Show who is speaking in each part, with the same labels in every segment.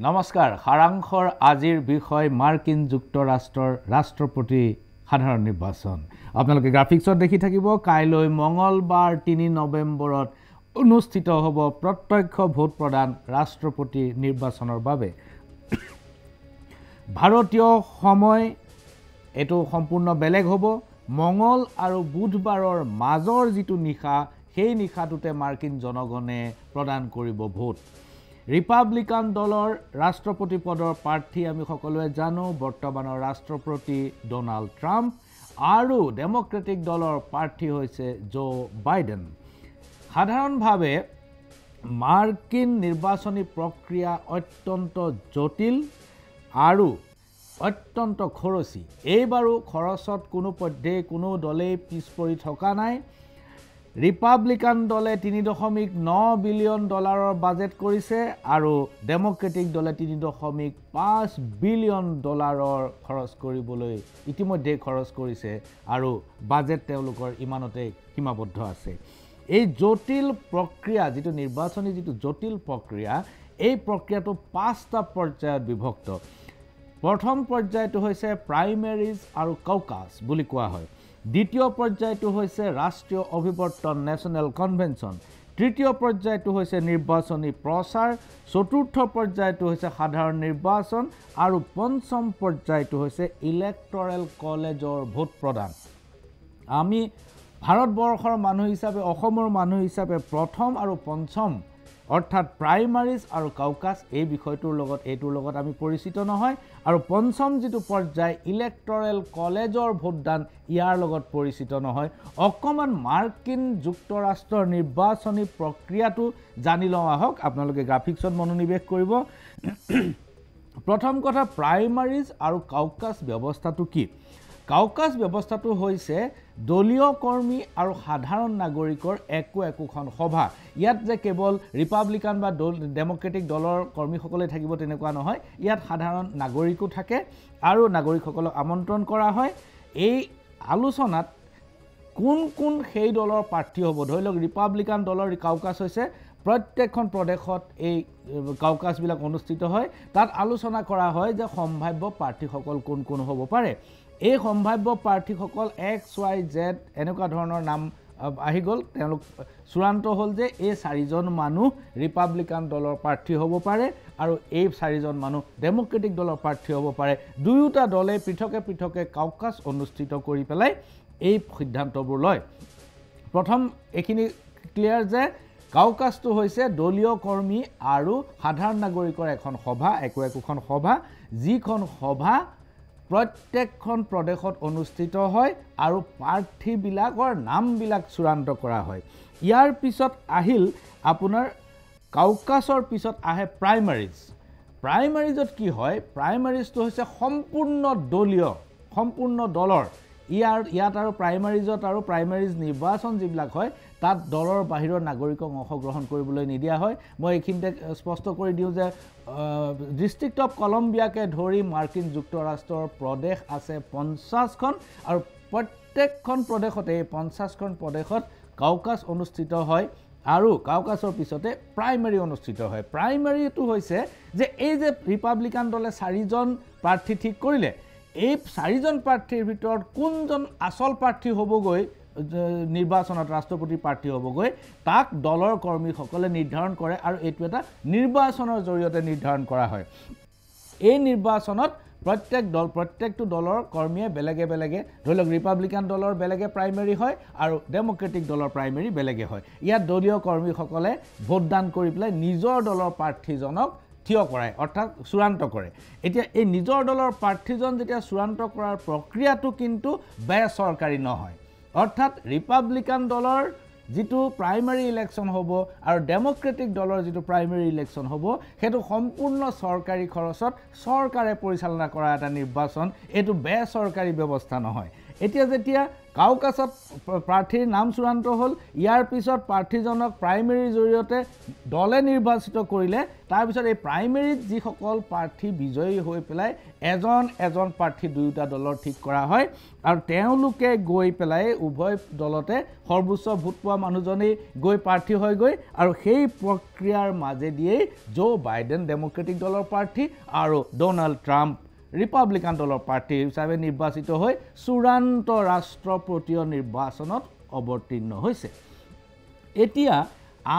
Speaker 1: নমস্কাৰ সাৰাংশৰ আজিৰ বিষয় মাৰ্কিন যুক্তৰাষ্ট্ৰৰ ৰাষ্ট্ৰপতি সাধাৰণ নিৰ্বাচন আপোনালোকে গ্ৰাফিক্সত দেখি থাকিব কাইলৈ মঙ্গলবাৰ ৩ নৱেম্বৰত অনুষ্ঠিত হ'ব প্ৰত্যক্ষ ভোট প্ৰদান ৰাষ্ট্ৰপতি নিৰ্বাচনৰ বাবে ভাৰতীয় সময় এটো সম্পূৰ্ণ বেলেগ হ'ব মঙ্গল আৰু বুধবাৰৰ মাজৰ যিটো নিশা সেই নিশাটোতে মাৰ্কিন জনগণে প্ৰদান কৰিব ভোট ৰিপাব্লিকান দলৰ ৰাষ্ট্ৰপতি পদৰ প্ৰাৰ্থী আমি সকলোৱে জানো বৰ্তমানৰ ৰাষ্ট্ৰপতি ডোনাল্ড ট্ৰাম্প আৰু ডেমক্ৰেটিক দলৰ প্ৰাৰ্থী হৈছে জো বাইডেন সাধাৰণভাৱে মাৰ্কিন নিৰ্বাচনী প্ৰক্ৰিয়া অত্যন্ত জটিল আৰু অত্যন্ত খৰচী এইবাৰো খৰচত কোনো দলেই পিছ পৰি থকা নাই ৰিপাব্লিকান দলে ৩.৯ বিলিয়ন ডলাৰৰ বাজেট কৰিছে আৰু ডেমক্ৰেটিক দলে ৩.৫ বিলিয়ন ডলাৰৰ খৰচ কৰিবলৈ ইতিমধ্যে খৰচ কৰিছে আৰু বাজেট তেওঁলোকৰ ইমানতে সীমাবদ্ধ আছে এই জটিল প্ৰক্ৰিয়া যেটো নিৰ্বাচনী যেটো জটিল প্ৰক্ৰিয়া এই প্ৰক্ৰিয়াটো ৫টা পৰ্যায়ত বিভক্ত প্ৰথম পৰ্যায়টো হৈছে প্ৰাইমেৰিজ আৰু ককাছ বুলি কোৱা হয় দ্বিতীয় পৰ্যায়টো হৈছে ৰাষ্ট্ৰীয় অভিৱৰ্তন নেশ্যনেল কনভেনচন তৃতীয় পৰ্যায়টো হৈছে নিৰ্বাচনী প্ৰচাৰ চতুৰ্থ পৰ্যায়টো হৈছে সাধাৰণ নিৰ্বাচন আৰু পঞ্চম পৰ্যায়টো হৈছে ইলেক্টৰেল কলেজৰ ভোট প্ৰদান আমি ভাৰতবৰ্ষৰ মানুহ হিচাপে অসমৰ মানুহ হিচাপে প্ৰথম আৰু পঞ্চম অৰ্থাৎ প্ৰাইমাৰিজ আৰু ককাছ এই বিষয়টোৰ লগত আমি পৰিচিত নহয় আৰু পঞ্চম যেটো পৰ্যায় ইলেক্টৰেল কলেজৰ ভোটদান ইয়াৰ লগত পৰিচিত নহয় অকমান মাৰ্কিন যুক্তৰাষ্ট্ৰৰ নিৰ্বাচনী প্ৰক্ৰিয়াটো জানি লওঁ আহক আপোনালোকে গ্ৰাফিক্সত মনোনিৱেশ কৰিব প্ৰথম কথা প্ৰাইমাৰিজ আৰু ককাছ ব্যৱস্থাটো কি ককাছ ব্যৱস্থাটো হৈছে দলীয় কৰ্মী আৰু সাধাৰণ নাগৰিকৰ একোখন সভা ইয়াত যে কেৱল ৰিপাব্লিকান বা ডেমক্ৰেটিক দলৰ কৰ্মীসকলে থাকিব তেনেকুৱা নহয় ইয়াত সাধাৰণ নাগৰিকো থাকে আৰু নাগৰিকসকলক আমন্ত্ৰণ কৰা হয় এই আলোচনাত কোন সেই দলৰ প্ৰাৰ্থী হ'ব ধৰি লওক ৰিপাব্লিকান দলৰ ককাছ হৈছে প্ৰত্যেকখন প্ৰদেশত এই ককাছবিলাক অনুষ্ঠিত হয় তাত আলোচনা কৰা হয় যে সম্ভাৱ্য প্ৰাৰ্থীসকল কোন হ'ব পাৰে এই সম্ভাৱ্য প্ৰাৰ্থীসকল XYZ এনেকুৱা ধৰণৰ নাম আহি গ'ল তেওঁলোক চূড়ান্ত হ'ল যে এই চাৰিজন মানুহ ৰিপাব্লিকান দলৰ প্ৰাৰ্থী হ'ব পাৰে আৰু এই চাৰিজন মানুহ ডেমক্ৰেটিক দলৰ প্ৰাৰ্থী হ'ব পাৰে দুয়োটা দলে পৃথকে ককাছ অনুষ্ঠিত কৰি পেলাই এই সিদ্ধান্তবোৰ লয় প্ৰথম এখিনি ক্লিয়াৰ যে ককাছটো হৈছে দলীয় কৰ্মী আৰু সাধাৰণ নাগৰিকৰ এখন সভা একোখন সভা যিখন সভা প্ৰত্যেকখন প্ৰদেশত অনুষ্ঠিত হয় আৰু প্ৰাৰ্থীবিলাকৰ নামবিলাক চূড়ান্ত কৰা হয় ইয়াৰ পিছত আহিল আপোনাৰ ককাছৰ পিছত আহে প্ৰাইমাৰিজত কি হয় প্ৰাইমাৰিজটো হৈছে সম্পূৰ্ণ দলৰ ইয়াত আৰু প্ৰাইমাৰিজ নিৰ্বাচন যিবিলাক হয় তাত দলৰ বাহিৰৰ নাগৰিকক অংশগ্ৰহণ কৰিবলৈ নিদিয়া হয় মই এইখিনিতে স্পষ্ট কৰি দিওঁ যে ডিষ্ট্ৰিক্ট অফ কলম্বিয়াকে ধৰি মাৰ্কিন যুক্তৰাষ্ট্ৰৰ প্ৰদেশ আছে 50খন আৰু প্ৰত্যেকখন প্ৰদেশতে 50খন প্ৰদেশত ককাছ অনুষ্ঠিত হয় আৰু ককাছৰ পিছতে প্ৰাইমাৰী অনুষ্ঠিত হয় প্ৰাইমাৰীটো হৈছে যে এই যে ৰিপাব্লিকান দলে 4জন প্ৰাৰ্থী ঠিক কৰিলে এই 4জন প্ৰাৰ্থীৰ ভিতৰত কোনজন আসল প্ৰাৰ্থী হ'বগৈ নিৰ্বাচনত ৰাষ্ট্ৰপতি প্ৰাৰ্থী হ'বগৈ তাক দলৰ কৰ্মীসকলে নিৰ্ধাৰণ কৰে আৰু এইটো এটা নিৰ্বাচনৰ জৰিয়তে নিৰ্ধাৰণ কৰা হয় এই নিৰ্বাচনত প্ৰত্যেকটো দলৰ কৰ্মীয়ে বেলেগে ধৰি লওক ৰিপাব্লিকান দলৰ বেলেগে প্ৰাইমাৰী হয় আৰু ডেমক্ৰেটিক দলৰ প্ৰাইমাৰী বেলেগে হয় ইয়াত দলীয় কৰ্মীসকলে ভোটদান কৰি পেলাই নিজৰ দলৰ প্ৰাৰ্থীজনক থিয় কৰায় অৰ্থাৎ চূড়ান্ত কৰে এতিয়া এই নিজৰ দলৰ প্ৰাৰ্থীজন যেতিয়া চূড়ান্ত কৰাৰ প্ৰক্ৰিয়াটো কিন্তু বেচৰকাৰী নহয় অৰ্থাৎ ৰিপাব্লিকান দলৰ যেটো প্ৰাইমাৰী ইলেকশ্যন হ'ব আৰু ডেমক্ৰেটিক দলৰ যেটো প্ৰাইমাৰী ইলেকশ্যন হ'ব হেতু সম্পূৰ্ণ চৰকাৰী খৰচত চৰকাৰে পৰিচালনা কৰা এটা নিৰ্বাচন এটো বেচৰকাৰী ব্যৱস্থা নহয় এতিয়া যেতিয়া কাউকাছত প্ৰাৰ্থীৰ নাম চূড়ান্ত হ'ল, ইয়াৰ পিছত প্ৰাৰ্থীজনক প্ৰাইমেৰীৰ জৰিয়তে দলে নিৰ্বাচিত কৰিলে। তাৰপিছত এই প্ৰাইমেৰীত যিসকল প্ৰাৰ্থী বিজয়ী হৈ পেলাই এজন প্ৰাৰ্থী দুয়োটা দলৰ ঠিক কৰা হয় আৰু তেওঁলোকে গৈ পেলাই উভয় দলতে সৰ্বোচ্চ ভোট পোৱা মানুহজনেই গৈ প্ৰাৰ্থী হয়গৈ আৰু সেই প্ৰক্ৰিয়াৰ মাজেদিয়েই জো বাইডেন ডেম'ক্ৰেটিক দলৰ প্ৰাৰ্থী আৰু ডোনাল্ড ট্ৰাম্প ৰিপাব্লিকান দলৰ প্ৰাৰ্থী হিচাপে নিৰ্বাচিত হৈ চূড়ান্ত ৰাষ্ট্ৰপতীয় নিৰ্বাচনত অৱতীৰ্ণ হৈছে। এতিয়া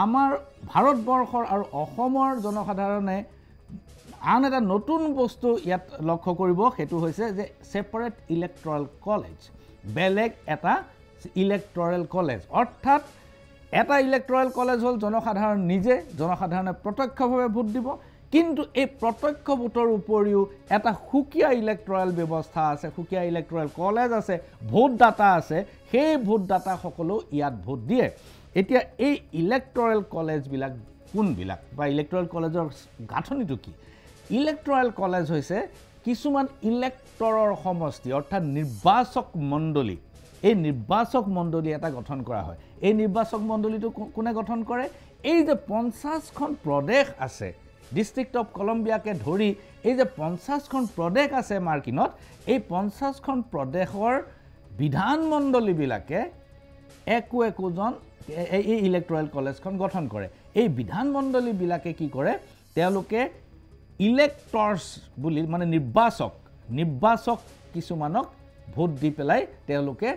Speaker 1: আমাৰ ভাৰতবৰ্ষৰ আৰু অসমৰ জনসাধাৰণে আন এটা নতুন বস্তু ইয়াত লক্ষ্য কৰিব, সেইটো হৈছে যে ছেপাৰেট ইলেক্টৰেল কলেজ, বেলেগ এটা ইলেক্টৰেল কলেজ। অৰ্থাৎ এটা ইলেক্টৰেল কলেজ হ'ল জনসাধাৰণ নিজে, জনসাধাৰণে প্ৰত্যক্ষভাৱে ভোট দিব, কিন্তু এই প্ৰত্যক্ষ ভোটৰ উপৰিও এটা সুকীয়া ইলেক্টৰেল ব্যৱস্থা আছে, সুকীয়া ইলেক্টৰেল কলেজ আছে, ভোটদাতা আছে, সেই ভোটদাতাসকলেও ইয়াত ভোট দিয়ে। এতিয়া এই ইলেক্টৰেল কলেজবিলাক কোনবিলাক বা ইলেক্টৰেল কলেজৰ গাঁথনিটো কি? ইলেক্টৰেল কলেজ হৈছে কিছুমান ইলেক্টৰৰ সমষ্টি, অৰ্থাৎ নিৰ্বাচক মণ্ডলী। এই নিৰ্বাচক মণ্ডলী এটা গঠন কৰা হয়। এই নিৰ্বাচক মণ্ডলীটো কোনে গঠন কৰে? এই যে 50খন প্ৰদেশ আছে, ডিষ্ট্ৰিক্ট অফ কলম্বিয়াকে ধৰি এই যে 50খন প্ৰদেশ আছে মাৰ্কিনত, এই 50খন প্ৰদেশৰ বিধানমণ্ডলীবিলাকে একোজন এই ইলেক্টৰেল কলেজখন গঠন কৰে। এই বিধানমণ্ডলীবিলাকে কি কৰে? তেওঁলোকে ইলেক্টৰ্ছ বুলি মানে নিৰ্বাচক কিছুমানক ভোট দি পেলাই তেওঁলোকে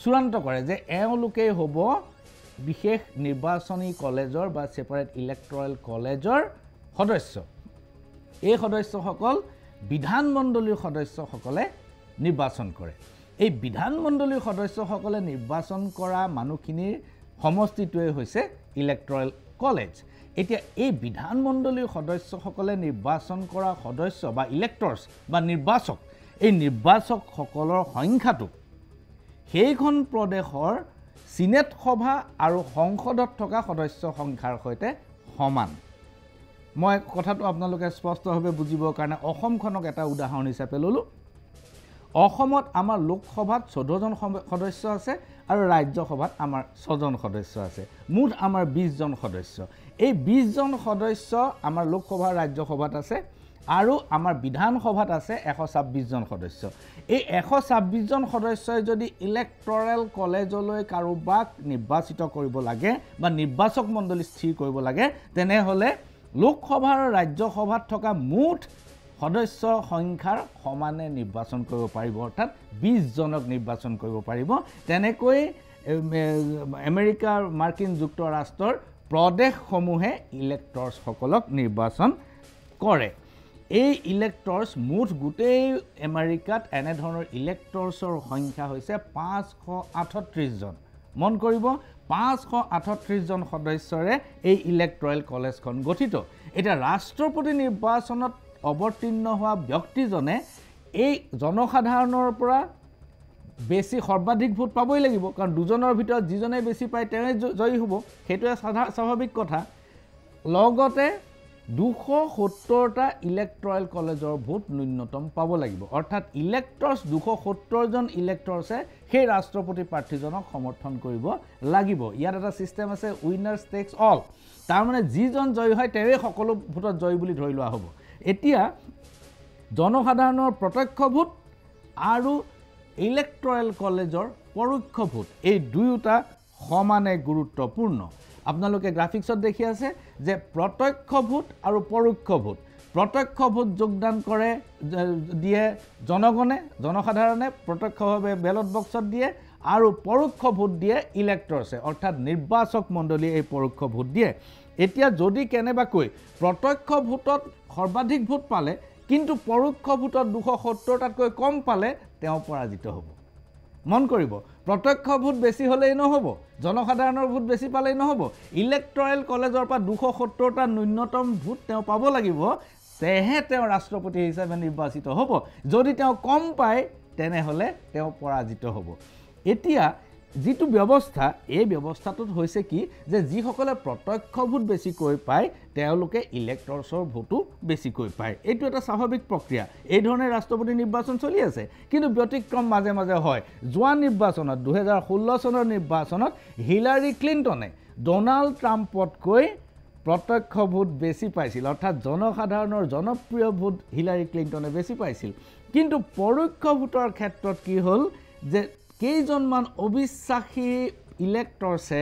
Speaker 1: চূড়ান্ত কৰে যে এওঁলোকেই হ'ব বিশেষ নিৰ্বাচনী কলেজৰ বা ছেপাৰেট ইলেক্টৰেল কলেজৰ সদস্য। এই সদস্যসকল বিধানমণ্ডলীৰ সদস্যসকলে নিৰ্বাচন কৰে। এই বিধানমণ্ডলীৰ সদস্যসকলে নিৰ্বাচন কৰা মানুহখিনিৰ সমষ্টিটোৱে হৈছে ইলেক্টৰেল কলেজ। এতিয়া এই বিধানমণ্ডলীৰ সদস্যসকলে নিৰ্বাচন কৰা সদস্য বা ইলেক্টৰ্ছ বা নিৰ্বাচক, এই নিৰ্বাচকসকলৰ সংখ্যাটো সেইখন প্ৰদেশৰ চিনেট সভা আৰু সংসদত থকা সদস্য সংখ্যাৰ সৈতে সমান। মই কথাটো আপোনালোকে স্পষ্টভাৱে বুজিবৰ কাৰণে অসমখনক এটা উদাহৰণ হিচাপে ল'লোঁ। অসমত আমাৰ লোকসভাত 14জন সদস্য আছে আৰু ৰাজ্যসভাত আমাৰ 6জন সদস্য আছে, মুঠ আমাৰ 20জন সদস্য। এই 20জন সদস্য আমাৰ লোকসভা ৰাজ্যসভাত আছে আৰু আমাৰ বিধানসভাত আছে 126জন সদস্য। এই 126জন সদস্যই যদি ইলেক্টৰেল কলেজলৈ কাৰোবাক নিৰ্বাচিত কৰিব লাগে বা নিৰ্বাচক মণ্ডলী স্থিৰ কৰিব লাগে, তেনেহ'লে লোকসভা আৰু ৰাজ্যসভাত থকা মুঠ সদস্য সংখ্যাৰ সমানে নিৰ্বাচন কৰিব পাৰিব, অৰ্থাৎ 20জনক নিৰ্বাচন কৰিব পাৰিব। তেনেকৈ মাৰ্কিন যুক্তৰাষ্ট্ৰৰ প্ৰদেশসমূহে ইলেক্টৰ্ছসকলক নিৰ্বাচন কৰে। এই ইলেক্টৰ্ছ মুঠ গোটেই আমেৰিকাত এনেধৰণৰ ইলেক্টৰ্ছৰ সংখ্যা হৈছে 538জন। মন কৰিব, 538জন সদস্যৰে এই ইলেক্টৰেল কলেজখন গঠিত। এতিয়া ৰাষ্ট্ৰপতি নিৰ্বাচনত অৱতীৰ্ণ হোৱা ব্যক্তিজনে এই জনসাধাৰণৰ পৰা বেছি সৰ্বাধিক ভোট পাবই লাগিব, কাৰণ দুজনৰ ভিতৰত যিজনে বেছি পায় তেওঁই জয়ী হ'ব, সেইটোৱে স্বাভাৱিক কথা। লগতে 270টা ইলেক্টৰেল কলেজৰ ভোট ন্যূনতম পাব লাগিব, অৰ্থাৎ ইলেক্টৰ্ছ 270জন ইলেক্টৰ্ছে সেই ৰাষ্ট্ৰপতি প্ৰাৰ্থীজনক সমৰ্থন কৰিব লাগিব। ইয়াত এটা ছিষ্টেম আছে, উইনাৰ্ছ টেক্স অল, তাৰমানে যিজন জয়ী হয় তেওঁই সকলো ভোটত জয়ী বুলি ধৰি লোৱা হ'ব। এতিয়া জনসাধাৰণৰ প্ৰত্যক্ষ ভোট আৰু ইলেক্টৰেল কলেজৰ পৰোক্ষ ভোট, এই দুয়োটা সমানে গুৰুত্বপূৰ্ণ। আপোনালোকে গ্ৰাফিক্সত দেখি আছে যে প্ৰত্যক্ষ ভোট আৰু পৰোক্ষ ভোট। প্ৰত্যক্ষ ভোট যোগদান দিয়ে জনসাধাৰণে প্ৰত্যক্ষভাৱে বেলট বক্সত দিয়ে, আৰু পৰোক্ষ ভোট দিয়ে ইলেক্টৰ্ছে, অৰ্থাৎ নিৰ্বাচক মণ্ডলীয়ে এই পৰোক্ষ ভোট দিয়ে। এতিয়া যদি কেনেবাকৈ প্ৰত্যক্ষ ভোটত সৰ্বাধিক ভোট পালে কিন্তু পৰোক্ষ ভোটত 270টাতকৈ কম পালে তেওঁ পৰাজিত হ'ব। মন কৰিব, প্ৰত্যক্ষ ভোট বেছি হ'লেই নহ'ব, জনসাধাৰণৰ ভোট বেছি পালেই নহ'ব, ইলেক্টৰেল কলেজৰ পৰা 270টা ন্যূনতম ভোট তেওঁ পাব লাগিব, তেহে তেওঁ ৰাষ্ট্ৰপতি হিচাপে নিৰ্বাচিত হ'ব। যদি তেওঁ কম পায় তেনেহ'লে তেওঁ পৰাজিত হ'ব। এতিয়া যিটো ব্যৱস্থা এই ব্যৱস্থাটোত হৈছে কি যে যিসকলে প্ৰত্যক্ষ ভোট বেছিকৈ পায় তেওঁলোকে ইলেক্টৰ্ছৰ ভোটো বেছিকৈ পায় এইটো এটা স্বাভাৱিক প্ৰক্ৰিয়া এই ধৰণে ৰাষ্ট্ৰপতি নিৰ্বাচন চলি আছে কিন্তু ব্যতিক্ৰম মাজে মাজে হয় যোৱা নিৰ্বাচনত 2016 চনৰ নিৰ্বাচনত হিলাৰী ক্লিণ্টনে ডোনাল্ড ট্ৰাম্পতকৈ প্ৰত্যক্ষ ভোট বেছি পাইছিল অৰ্থাৎ জনসাধাৰণৰ জনপ্ৰিয় ভোট হিলাৰী ক্লিণ্টনে বেছি পাইছিল কিন্তু পৰোক্ষ ভোটৰ ক্ষেত্ৰত কি হ'ল যে কেইজনমান অবিশ্বাসী ইলেক্টৰ্ছে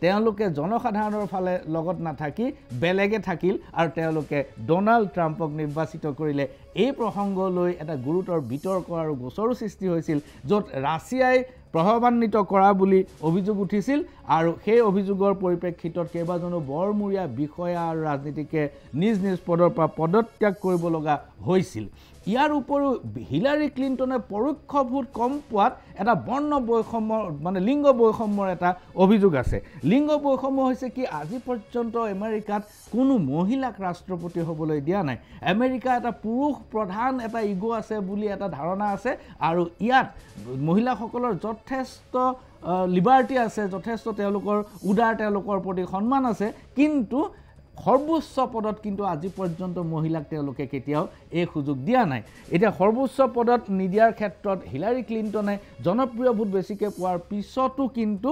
Speaker 1: তেওঁলোকে জনসাধাৰণৰ ফালে লগত নাথাকি বেলেগে থাকিল আৰু তেওঁলোকে ডোনাল্ড ট্ৰাম্পক নিৰ্বাচিত কৰিলে এই প্ৰসংগলৈ এটা গুৰুতৰ বিতৰ্ক আৰু গোচৰো সৃষ্টি হৈছিল য'ত ৰাছিয়াই প্ৰভাৱান্বিত কৰা বুলি অভিযোগ উঠিছিল আৰু সেই অভিযোগৰ পৰিপ্ৰেক্ষিতত কেইবাজনো বৰমূৰীয়া বিষয়া আৰু ৰাজনীতিকে নিজ নিজ পদৰ পৰা পদত্যাগ কৰিব লগা হৈছিল ইয়াৰ উপৰিও হিলাৰী ক্লিণ্টনে পৰোক্ষ ভোট কম পোৱাত এটা বৰ্ণ বৈষম্যৰ মানে লিংগ বৈষম্যৰ এটা অভিযোগ আছে লিংগ বৈষম্য হৈছে কি আজি পৰ্যন্ত আমেৰিকাত কোনো মহিলাক ৰাষ্ট্ৰপতি হ'বলৈ দিয়া নাই আমেৰিকা এটা পুৰুষ প্ৰধান এটা ইগো আছে বুলি এটা ধাৰণা আছে আৰু ইয়াত মহিলাসকলৰ যথেষ্ট লিবাৰ্টি আছে যথেষ্ট তেওঁলোকৰ উদাৰ তেওঁলোকৰ প্ৰতি সন্মান আছে কিন্তু সৰ্বোচ্চ পদত কিন্তু আজি পৰ্যন্ত মহিলাক তেওঁলোকে কেতিয়াও এই সুযোগ দিয়া নাই এতিয়া সৰ্বোচ্চ পদত নিদিয়াৰ ক্ষেত্ৰত হিলাৰী ক্লিণ্টনে জনপ্ৰিয় ভোট বেছিকৈ পোৱাৰ পিছতো কিন্তু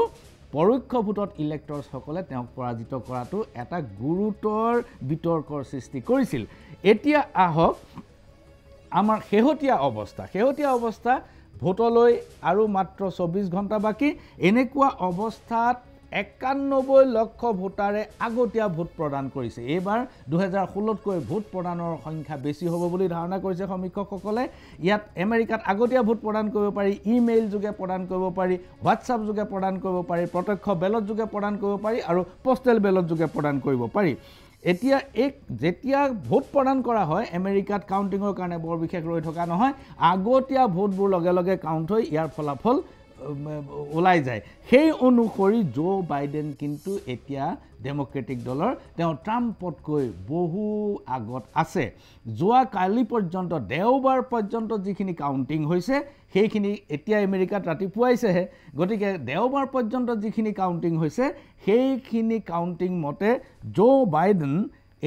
Speaker 1: পৰোক্ষ ভোটত ইলেক্টৰ্ছসকলে তেওঁক পৰাজিত কৰাটো এটা গুৰুতৰ বিতৰ্কৰ সৃষ্টি কৰিছিল এতিয়া আহক আমাৰ শেহতীয়া অৱস্থা ভোটলৈ আৰু মাত্ৰ 24 ঘণ্টা বাকী এনেকুৱা অৱস্থাত 91 লক্ষ ভোটাৰে আগতীয়া ভোট প্ৰদান কৰিছে এইবাৰ 2016তকৈ ভোট প্ৰদানৰ সংখ্যা বেছি হ'ব বুলি ধাৰণা কৰিছে সমীক্ষকসকলে ইয়াত আমেৰিকাত আগতীয়া ভোট প্ৰদান কৰিব পাৰি ইমেইল যোগে প্ৰদান কৰিব পাৰি হোৱাটছআপ যোগে প্ৰদান কৰিব পাৰি প্ৰত্যক্ষ বেলট যোগে প্ৰদান কৰিব পাৰি আৰু পোষ্টেল বেলট যোগে প্ৰদান কৰিব পাৰি এতিয়া যেতিয়া ভোট প্ৰদান কৰা হয় আমেৰিকাত কাউণ্টিঙৰ কাৰণে বৰ বিশেষ ৰৈ থকা নহয় আগতীয়া ভোটবোৰ লগে লগে কাউণ্ট হৈ ইয়াৰ ফলাফল ওলাই যায় সেই অনুসৰি জো বাইডেন কিন্তু এতিয়া ডেমক্ৰেটিক দলৰ তেওঁ ট্ৰাম্পতকৈ বহু আগত আছে যোৱা কালি পৰ্যন্ত দেওবাৰ পৰ্যন্ত যিখিনি কাউণ্টিং হৈছে সেইখিনি এতিয়া আমেৰিকাত ৰাতিপুৱাইছেহে গতিকে দেওবাৰ পৰ্যন্ত যিখিনি কাউণ্টিং হৈছে সেইখিনি কাউণ্টিং মতে জো বাইডেন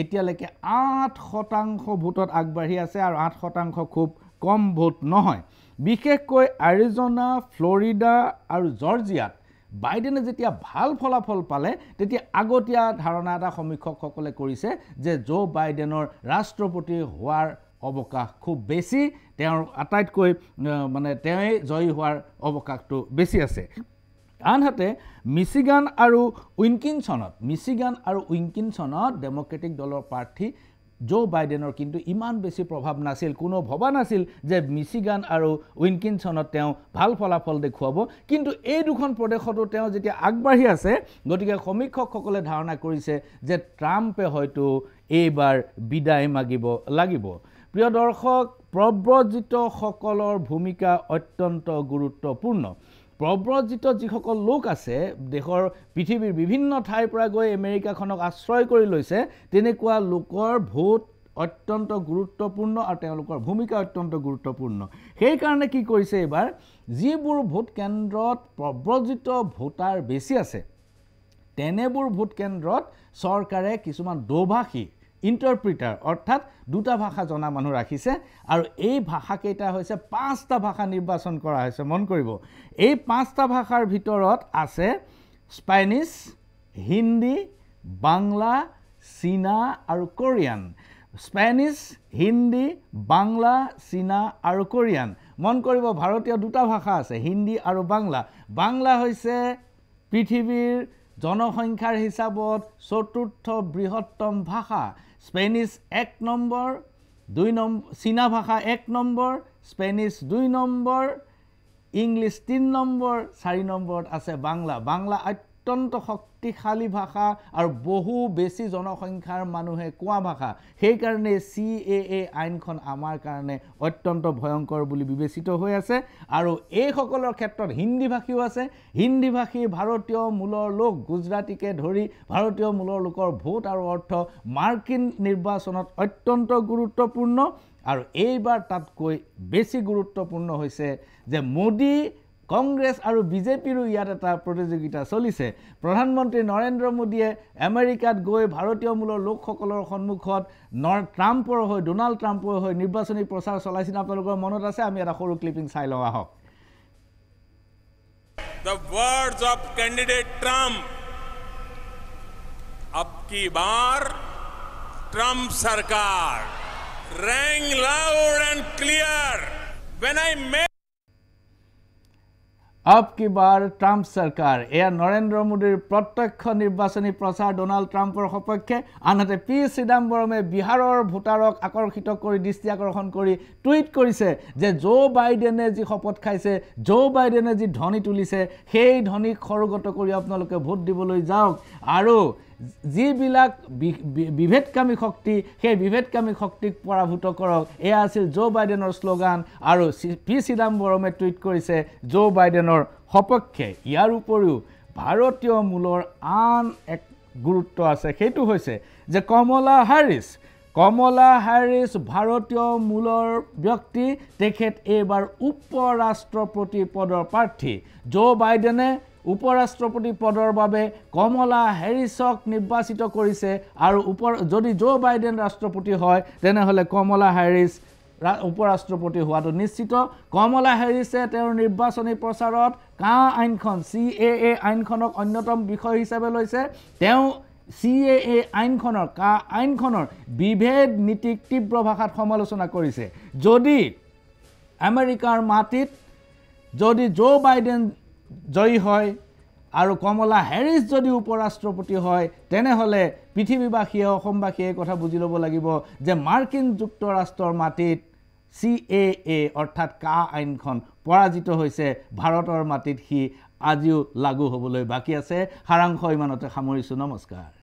Speaker 1: এতিয়ালৈকে 8% ভোটত আগবাঢ়ি আছে আৰু 8% খুব কম ভোট নহয় বিশেষকৈ আৰিজোনা ফ্লৰিডা আৰু জৰ্জিয়াত বাইডেনে যেতিয়া ভাল ফলাফল পালে তেতিয়া আগতীয়া ধাৰণা এটা সমীক্ষকসকলে কৰিছে যে জো বাইডেনৰ ৰাষ্ট্ৰপতি হোৱাৰ অৱকাশ খুব বেছি তেওঁৰ আটাইতকৈ মানে তেওঁই জয়ী হোৱাৰ অৱকাশটো বেছি আছে আনহাতে মিচিগান আৰু উইনকিনছনত ডেমক্ৰেটিক দলৰ প্ৰাৰ্থী জো বাইডেনৰ কিন্তু ইমান বেছি প্ৰভাৱ নাছিল কোনো ভবা নাছিল যে মিচিগান আৰু উইনকিনছনত তেওঁ ভাল ফলাফল দেখুৱাব কিন্তু এই দুখন প্ৰদেশতো তেওঁ যেতিয়া আগবাঢ়ি আছে গতিকে সমীক্ষকসকলে ধাৰণা কৰিছে যে ট্ৰাম্পে হয়তো এইবাৰ বিদায় মাগিব লাগিব প্ৰিয় দৰ্শক প্ৰব্ৰজিতসকলৰ ভূমিকা অত্যন্ত গুৰুত্বপূৰ্ণ প্ৰব্ৰজিত যিসকল লোক আছে দেশৰ পৃথিৱীৰ বিভিন্ন ঠাইৰ পৰা গৈ আমেৰিকাখনক আশ্ৰয় কৰি লৈছে তেনেকুৱা লোকৰ ভোট অত্যন্ত গুৰুত্বপূৰ্ণ আৰু তেওঁলোকৰ ভূমিকা অত্যন্ত গুৰুত্বপূৰ্ণ সেই কাৰণে কি কৰিছে এবাৰ যিবোৰ ভোট কেন্দ্ৰত প্ৰব্ৰজিত ভোটাৰ বেছি আছে তেনেবোৰ ভোট কেন্দ্ৰত চৰকাৰে কিছুমান দোভাষী ইণ্টাৰপ্ৰিটাৰ অৰ্থাৎ দুটা ভাষা জনা মানুহ ৰাখিছে আৰু এই ভাষা কেইটা হৈছে 5টা ভাষা নিৰ্বাচন কৰা হৈছে মন কৰিব এই 5টা ভাষাৰ ভিতৰত আছে স্পেনিছ হিন্দী বাংলা চীনা আৰু কোৰিয়ান স্পেনিছ হিন্দী বাংলা চীনা আৰু কোৰিয়ান মন কৰিব ভাৰতীয় দুটা ভাষা আছে হিন্দী আৰু বাংলা হৈছে পৃথিৱীৰ জনসংখ্যাৰ হিচাপত চতুৰ্থ বৃহত্তম ভাষা স্পেনিছ 1 নম্বৰ 2 নম্বৰ চীনা ভাষা 1 number Spanish 2 number English 3 number 4 নম্বৰত আছে বাংলা অত্যন্ত শক্তিশালী ভাষা আৰু বহু বেছি জনসংখ্যাৰ মানুহে কোৱা ভাষা সেই কাৰণে CAA আইনখন আমাৰ কাৰণে অত্যন্ত ভয়ংকৰ বুলি বিবেচিত হৈ আছে আৰু এই সকলৰ ক্ষেত্ৰত হিন্দী ভাষীও আছে হিন্দী ভাষী ভাৰতীয় মূলৰ লোক গুজৰাটীকে ধৰি ভাৰতীয় মূলৰ লোকৰ ভোট আৰু অৰ্থ মাৰ্কিন নিৰ্বাচনত অত্যন্ত গুৰুত্বপূৰ্ণ আৰু এইবাৰ তাতকৈ বেছি গুৰুত্বপূৰ্ণ হৈছে যে মোদী কংগ্ৰেছ আৰু বিজেপিৰো ইয়াত এটা প্ৰতিযোগিতা চলিছে প্ৰধানমন্ত্ৰী নৰেন্দ্ৰ মোদীয়ে আমেৰিকাত গৈ ভাৰতীয় মূলৰ লোকসকলৰ সন্মুখত ট্ৰাম্পৰ হৈ ডোনাল্ড ট্ৰাম্পৰ হৈ নিৰ্বাচনী প্ৰচাৰ চলাইছিল আপোনালোকৰ মনত আছে আমি এটা সৰু ক্লিপিং চাই লওঁ আহক
Speaker 2: The words of candidate Trump अब की बार Trump सरकार rang loud and clear when I met
Speaker 1: अब की बार ट्राम्प सरकार एया नरेंद्र मोदीर प्रत्यक्ष निर्वाचनी प्रचार डोनाल्ड ट्राम्पर सपक्षे आनहाते पी चिदम्बरमे बिहारर भोटारक आकर्षित करि दृष्टि आकर्षण करि ट्वीट करिছে যে জো বাইডেনে যি শপত খাইছে জো বাইডেনে যি ধ্বনি তুলিছে সেই ধ্বনি খৰগত কৰি আপোনালোকে ভোট দিবলৈ যাওক আৰু যিবিলাক বিভেদকামী শক্তি সেই বিভেদকামী শক্তিক পৰাভূত কৰক এয়া আছিল জো বাইডেনৰ শ্লোগান আৰু পি চিদম্বৰমে টুইট কৰিছে জো বাইডেনৰ সপক্ষে ইয়াৰ উপৰিও ভাৰতীয় মূলৰ আন এক গুৰুত্ব আছে সেইটো হৈছে যে কমলা হেৰিছ ভাৰতীয় মূলৰ ব্যক্তি তেখেত এইবাৰ উপৰাষ্ট্ৰপতি পদৰ প্ৰাৰ্থী জো বাইডেনে উপৰাষ্ট্ৰপতি পদৰ বাবে কমলা হেৰিছক নিৰ্বাচিত কৰিছে আৰু যদি জো বাইডেন ৰাষ্ট্ৰপতি হয় তেনেহলে কমলা হেৰিছ উপৰাষ্ট্ৰপতি হোৱাটো নিশ্চিত কমলা হেৰিছে তেওঁৰ নিৰ্বাচনী প্ৰচাৰত আইনখন CAA আইনখনক অন্যতম বিষয় হিচাপে লৈছে তেওঁ CAA আইনখনৰ বিভেদ নীতিক তীব্ৰ ভাষাত সমালোচনা কৰিছে যদি আমেৰিকাৰ মাটিত যদি জো বাইডেন জয়ী হয় আৰু কমলা হেৰিছ যদি উপৰাষ্ট্ৰপতি হয় তেনেহলে পৃথিৱীবাসীয়ে অসমবাসীয়ে কথা বুজি ল'ব লাগিব যে মাৰ্কিন যুক্তৰাষ্ট্ৰৰ মাটিত CAA অৰ্থাৎ আইনখন পৰাজিত হৈছে ভাৰতৰ মাটিত সি আজিও লাগু হ'বলৈ বাকি আছে সাৰাংশ ইমানতে সামৰিছো নমস্কাৰ